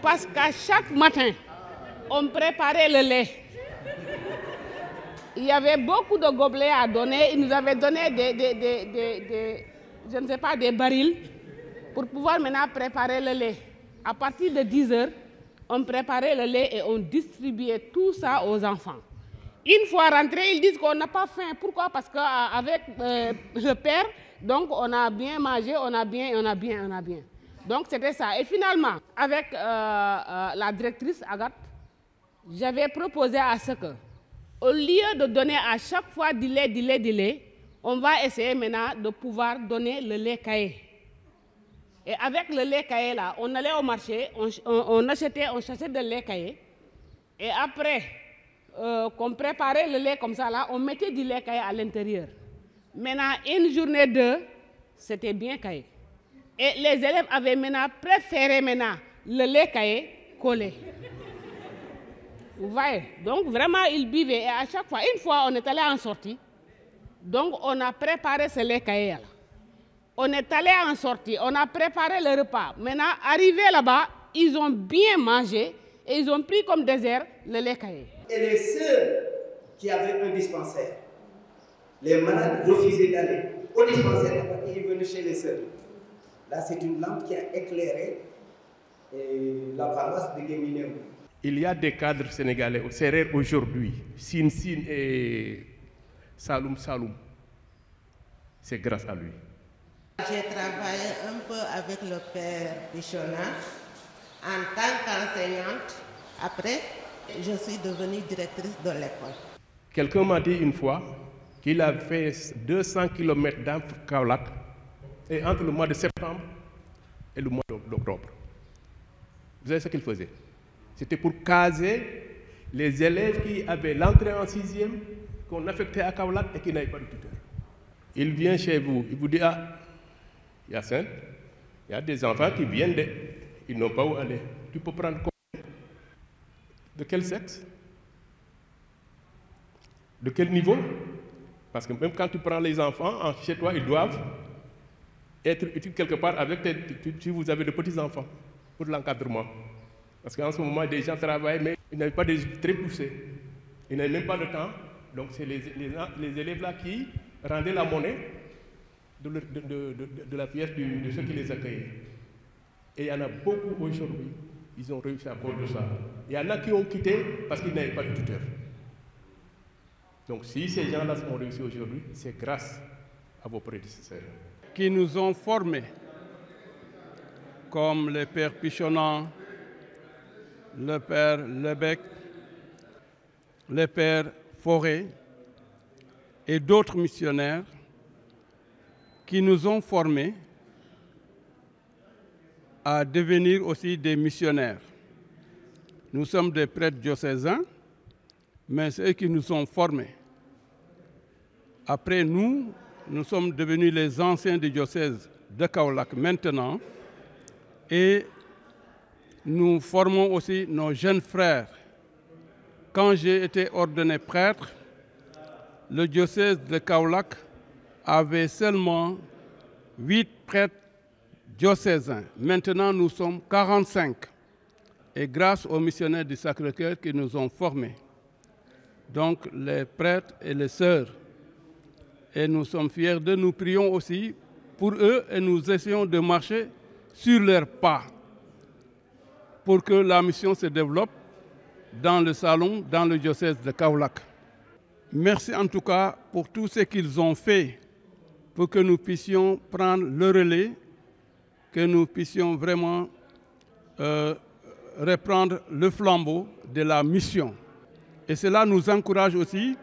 Parce qu'à chaque matin, on préparait le lait. Il y avait beaucoup de gobelets à donner. Ils nous avaient donné je ne sais pas, des barils pour pouvoir maintenant préparer le lait. À partir de 10 heures, on préparait le lait et on distribuait tout ça aux enfants. Une fois rentrés, ils disent qu'on n'a pas faim. Pourquoi? Parce qu'avec le père, donc on a bien mangé, on a bien. Donc c'était ça. Et finalement, avec la directrice Agathe, j'avais proposé à ce que, au lieu de donner à chaque fois du lait, on va essayer maintenant de pouvoir donner le lait caillé. Et avec le lait caillé là, on allait au marché, on achetait un sachet de lait caillé. Et après qu'on préparait le lait comme ça là, on mettait du lait caillé à l'intérieur. Maintenant, une journée 2, c'était bien caillé. Et les élèves avaient maintenant préféré le lait caillé collé. Vous voyez? Donc vraiment, ils buvaient. Et à chaque fois, une fois, on est allé en sortie. Donc on a préparé ce lait caillé là. On est allé en sortie, on a préparé le repas. Maintenant, arrivé là-bas, ils ont bien mangé et ils ont pris comme dessert le lait caillé. Et les sœurs qui avaient un dispensaire, les malades refusaient d'aller au dispensaire et ils venaient chez les sœurs. Là, c'est une lampe qui a éclairé la paroisse de Guéminéo. Il y a des cadres sénégalais au Sérère aujourd'hui, Sin et Saloum. C'est grâce à lui. J'ai travaillé un peu avec le père Pichona en tant qu'enseignante. Après, je suis devenue directrice de l'école. Quelqu'un m'a dit une fois qu'il a fait 200 km dans Kaolack et entre le mois de septembre et le mois d'octobre. Vous savez ce qu'il faisait? C'était pour caser les élèves qui avaient l'entrée en 6e, qu'on affectait à Kaolack et qui n'avaient pas de tuteur. Il vient chez vous, il vous dit, ah, Yacine, il y a des enfants qui viennent, ils n'ont pas où aller. Tu peux prendre combien? De quel sexe? De quel niveau? Parce que même quand tu prends les enfants, chez toi, ils doivent être utiles quelque part avec si vous avez de petits-enfants pour l'encadrement. Parce qu'en ce moment, des gens travaillent, mais ils n'avaient pas des très poussés. Ils n'avaient même pas de temps. Donc c'est les élèves là qui rendaient la monnaie de la pièce de ceux qui les accueillaient. Et il y en a beaucoup aujourd'hui, ils ont réussi à cause de ça. Il y en a qui ont quitté parce qu'ils n'avaient pas de tuteur. Donc si ces gens-là ont réussi aujourd'hui, c'est grâce à vos prédécesseurs. Qui nous ont formés, comme le père Pichonnant, le père Lebec, le père Forêt et d'autres missionnaires qui nous ont formés à devenir aussi des missionnaires. Nous sommes des prêtres diocésains, mais c'est eux qui nous ont formés. Après nous sommes devenus les anciens du diocèse de Kaolack maintenant et nous formons aussi nos jeunes frères. Quand j'ai été ordonné prêtre, le diocèse de Kaolack avait seulement 8 prêtres diocésains. Maintenant, nous sommes 45. Et grâce aux missionnaires du Sacré-Cœur qui nous ont formés. Donc, les prêtres et les sœurs. Et nous sommes fiers d'eux. Nous prions aussi pour eux et nous essayons de marcher sur leurs pas pour que la mission se développe dans le salon, dans le diocèse de Kaolack. Merci en tout cas pour tout ce qu'ils ont fait pour que nous puissions prendre le relais, que nous puissions vraiment reprendre le flambeau de la mission. Et cela nous encourage aussi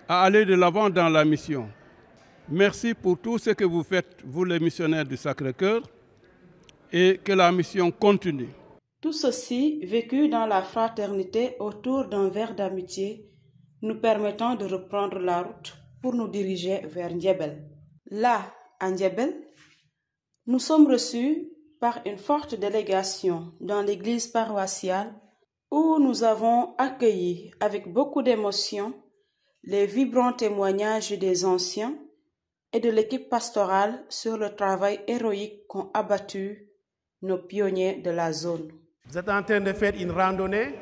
à aller de l'avant dans la mission. Merci pour tout ce que vous faites, vous les missionnaires du Sacré-Cœur, et que la mission continue. Tout ceci vécu dans la fraternité autour d'un verre d'amitié, nous permettant de reprendre la route pour nous diriger vers Ndiébel. Là, à Ndiébel, nous sommes reçus par une forte délégation dans l'église paroissiale où nous avons accueilli avec beaucoup d'émotion les vibrants témoignages des anciens et de l'équipe pastorale sur le travail héroïque qu'ont abattu nos pionniers de la zone. Vous êtes en train de faire une randonnée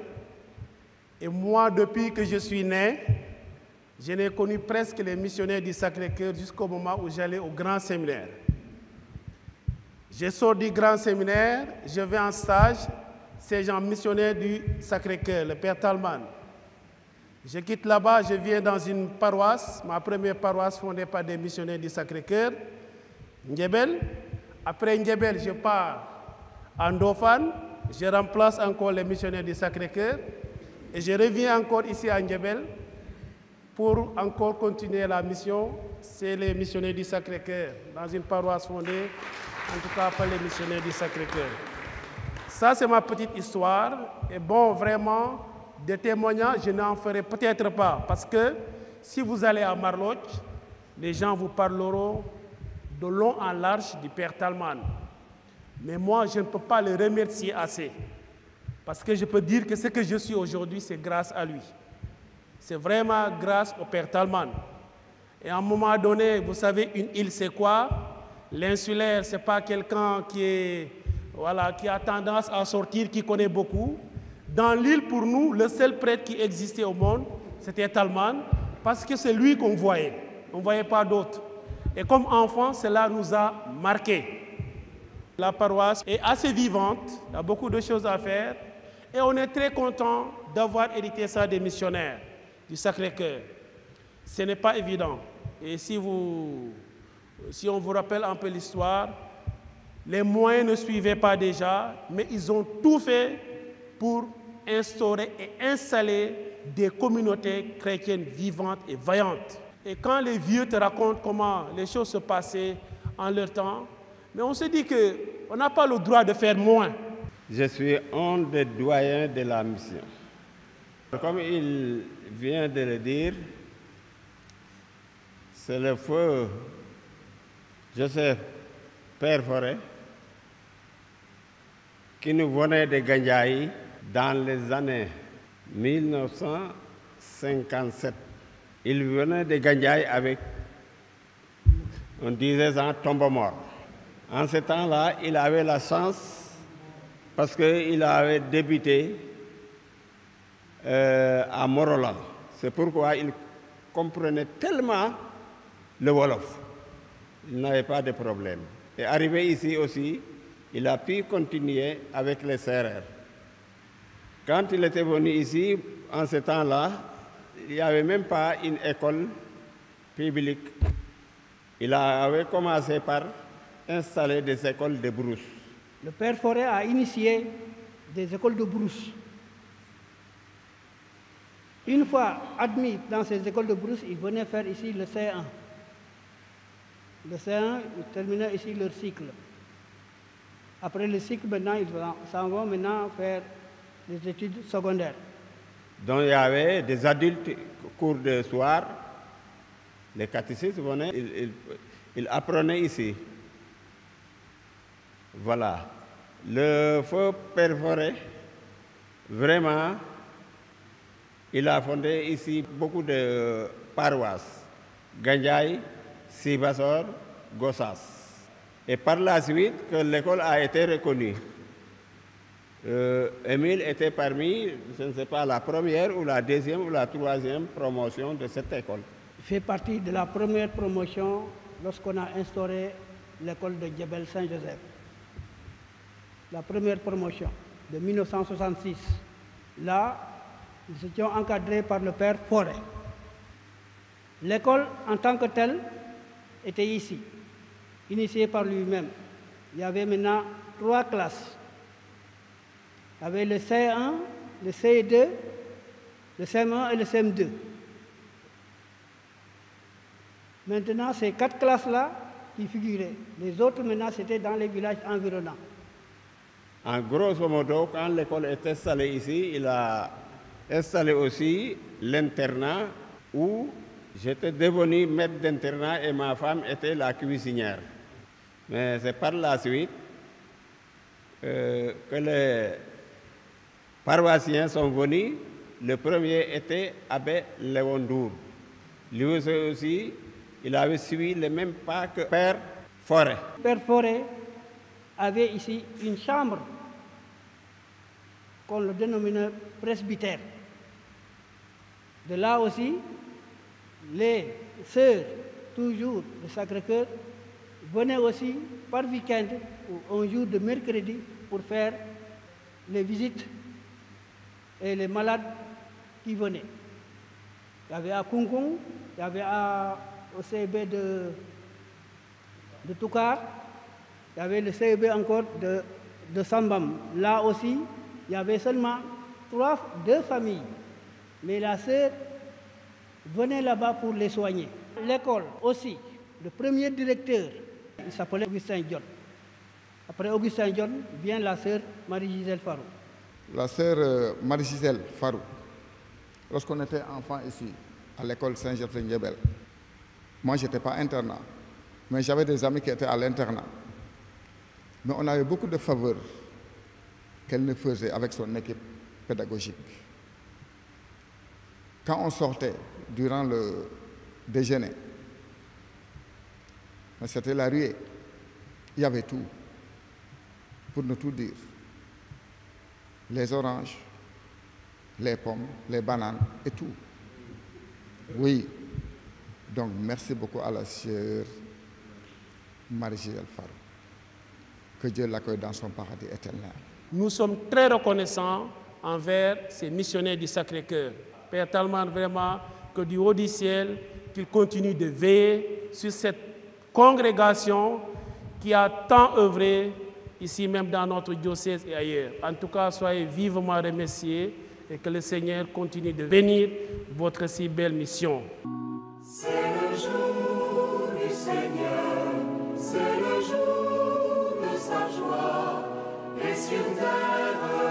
et moi, depuis que je suis né, je n'ai connu presque les missionnaires du Sacré-Cœur jusqu'au moment où j'allais au grand séminaire. Je sors du grand séminaire, je vais en stage, ces gens missionnaires du Sacré-Cœur, le Père Talman. Je quitte là-bas, je viens dans une paroisse, ma première paroisse fondée par des missionnaires du Sacré-Cœur, Ndiébel. Après Ndiébel, je pars À Ndofane, je remplace encore les missionnaires du Sacré-Cœur et je reviens encore ici à Ndiébel pour encore continuer la mission. C'est les missionnaires du Sacré-Cœur, dans une paroisse fondée, en tout cas par les missionnaires du Sacré-Cœur. Ça, c'est ma petite histoire. Et bon, vraiment, des témoignages, je n'en ferai peut-être pas, parce que si vous allez à Marlotte, les gens vous parleront de long en large du Père Talman. Mais moi, je ne peux pas le remercier assez, parce que je peux dire que ce que je suis aujourd'hui, c'est grâce à lui. C'est vraiment grâce au Père Talman. Et à un moment donné, vous savez, une île, c'est quoi? L'insulaire, ce n'est pas quelqu'un qui a tendance à sortir, qui connaît beaucoup. Dans l'île, pour nous, le seul prêtre qui existait au monde, c'était Talman, parce que c'est lui qu'on voyait. On ne voyait pas d'autres. Et comme enfant, cela nous a marqués. La paroisse est assez vivante, il y a beaucoup de choses à faire, et on est très content d'avoir hérité ça des missionnaires du Sacré-Cœur. Ce n'est pas évident. Et si on vous rappelle un peu l'histoire, les moyens ne suivaient pas déjà, mais ils ont tout fait pour instaurer et installer des communautés chrétiennes vivantes et vaillantes. Et quand les vieux te racontent comment les choses se passaient en leur temps, mais on se dit qu'on n'a pas le droit de faire moins. Je suis un des doyens de la mission. Comme il vient de le dire, c'est le feu Joseph Père Forêt qui nous venait de Gandiaï dans les années 1957. Il venait de Gandiaï avec, on disait, un tombeau-mort. En ce temps-là, il avait la chance parce qu'il avait débuté à Morolan. C'est pourquoi il comprenait tellement le Wolof. Il n'avait pas de problème. Et arrivé ici aussi, il a pu continuer avec les Sérères. Quand il était venu ici, en ce temps-là, il n'y avait même pas une école publique. Il avait commencé par installer des écoles de brousse. Le Père Forêt a initié des écoles de brousse. Une fois admis dans ces écoles de brousse, ils venaient faire ici le C1. Le C1, ils terminaient ici leur cycle. Après le cycle, maintenant, ils s'en vont maintenant faire des études secondaires. Donc il y avait des adultes cours de soir. Les catéchistes venaient, ils apprenaient ici. Voilà. Le feu Père Forêt, vraiment, il a fondé ici beaucoup de paroisses. Gandiaï, Sibassor, Gossas. Et par la suite, que l'école a été reconnue. Émile était parmi, je ne sais pas, la première ou la deuxième ou la troisième promotion de cette école. Il fait partie de la première promotion lorsqu'on a instauré l'école de Djebel Saint-Joseph. La première promotion de 1966. Là, nous étions encadrés par le Père Forêt. L'école, en tant que telle, était ici, initiée par lui-même. Il y avait maintenant 3 classes. Il y avait le C1, le CE2, le CM1 et le CM2. Maintenant, ces 4 classes-là qui figuraient. Les autres, maintenant, c'était dans les villages environnants. En grosso modo, quand l'école est installée ici, il a installé aussi l'internat où j'étais devenu maître d'internat et ma femme était la cuisinière. Mais c'est par la suite que les paroissiens sont venus. Le premier était Abbé Léondour. Lui aussi, il avait suivi le même pas que Père Forêt. Père Forêt avait ici une chambre qu'on le dénominait presbytère. De là aussi, les sœurs, toujours du Sacré-Cœur, venaient aussi par week-end ou un jour de mercredi pour faire les visites et les malades qui venaient. Il y avait à Kungkung, il y avait au CEB de Toukar, il y avait le CEB encore de de Sambam. Là aussi, il y avait seulement deux familles. Mais la sœur venait là-bas pour les soigner. L'école aussi, le premier directeur, il s'appelait Augustin John. Après Augustin John vient la sœur Marie-Gisèle Farou. La sœur Marie-Gisèle Farou, lorsqu'on était enfant ici, à l'école Saint-Gertrude-Niébel, moi je n'étais pas internat, mais j'avais des amis qui étaient à l'internat. Mais on avait beaucoup de faveurs qu'elle ne faisait avec son équipe pédagogique. Quand on sortait durant le déjeuner, c'était la ruée, il y avait tout, pour ne tout dire. Les oranges, les pommes, les bananes et tout. Oui. Donc merci beaucoup à la sœur Marie-Gisèle Farou. Que Dieu l'accueille dans son paradis éternel. Nous sommes très reconnaissants envers ces missionnaires du Sacré-Cœur. Père Talman, vraiment, que du haut du ciel, qu'il continue de veiller sur cette congrégation qui a tant œuvré ici même dans notre diocèse et ailleurs. En tout cas, soyez vivement remerciés et que le Seigneur continue de bénir votre si belle mission. C'est le jour du Seigneur, c'est le jour de sa joie, et sur terre